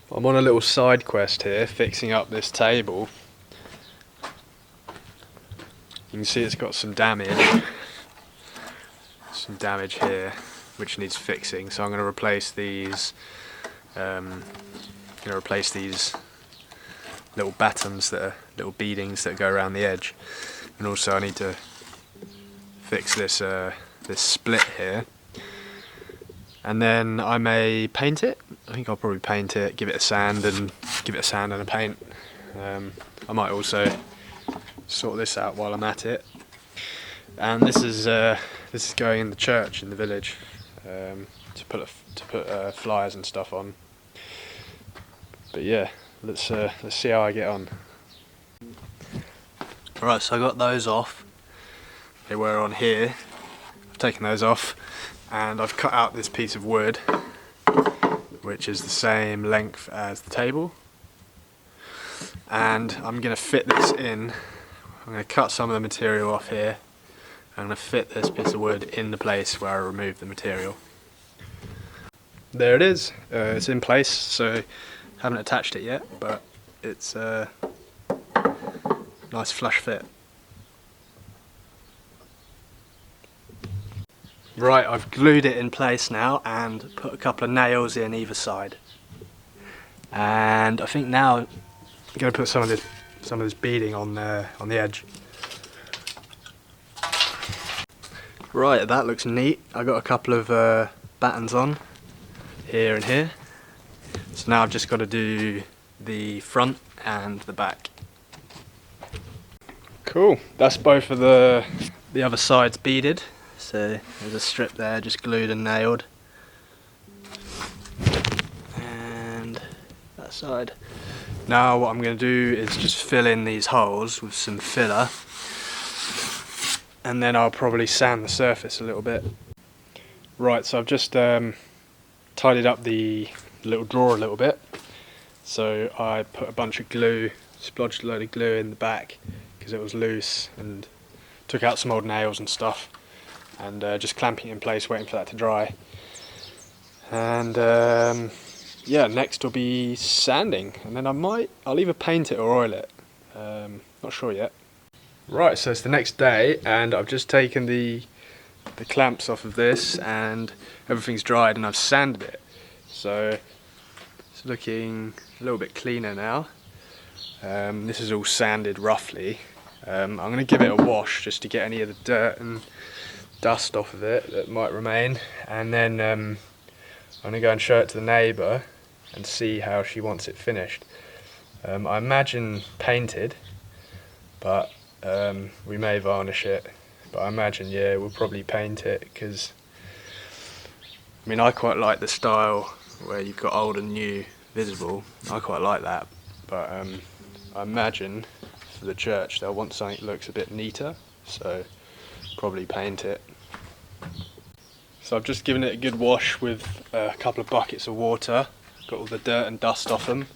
I'm on a little side quest here, fixing up this table. You can see it's got some damage here, which needs fixing. So I'm going to replace these. Little battens that are little beadings that go around the edge, and also I need to fix this this split here. And then I may paint it. I think I'll probably paint it, give it a sand and a paint. I might also sort this out while I'm at it. And this is going in the church in the village, to put flyers and stuff on. But yeah, let's see how I get on. Right, so I got those off. They were on here. I've taken those off, and I've cut out this piece of wood, which is the same length as the table. And I'm going to fit this in. I'm going to cut some of the material off here. I'm going to fit this piece of wood in the place where I removed the material. There it is. It's in place, so I haven't attached it yet, but it's a nice flush fit. Right, I've glued it in place now and put a couple of nails in either side. And I think now I'm going to put some of this beading on the edge. Right, that looks neat. I got a couple of battens on here and here. So now I've just got to do the front and the back. Cool. That's both of the other sides beaded. So there's a strip there just glued and nailed. And that side. Now what I'm going to do is just fill in these holes with some filler. And then I'll probably sand the surface a little bit. Right, so I've just tidied up the little drawer a little bit. So I put a bunch of glue, splodged a load of glue in the back because it was loose, and took out some old nails and stuff, and just clamping it in place, waiting for that to dry. And yeah, next will be sanding, and then I'll either paint it or oil it. Not sure yet. Right, so it's the next day, and I've just taken the clamps off of this, and everything's dried, and I've sanded it. So it's looking a little bit cleaner now. This is all sanded roughly. I'm going to give it a wash just to get any of the dirt and dust off of it that might remain, and then I'm going to go and show it to the neighbour and see how she wants it finished. I imagine painted, but we may varnish it, but I imagine, yeah, we'll probably paint it, because I mean, I quite like the style where you've got old and new visible. I quite like that, but I imagine for the church they'll want something that looks a bit neater, so probably paint it. So I've just given it a good wash with a couple of buckets of water, got all the dirt and dust off them.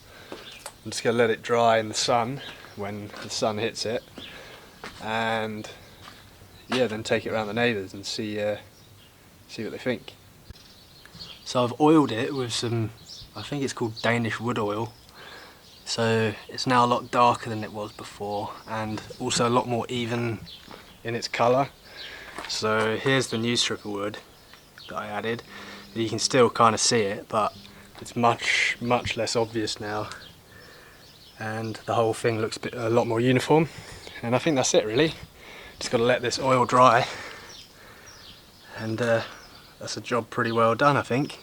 I'm just going to let it dry in the sun when the sun hits it, and yeah, then take it around the neighbours and see what they think. So I've oiled it with some, I think it's called Danish wood oil. So it's now a lot darker than it was before, and also a lot more even in its colour. So here's the new strip of wood that I added. You can still kind of see it, but it's much less obvious now, and the whole thing looks a lot more uniform. And I think that's it really. Just got to let this oil dry, and that's a job pretty well done, I think.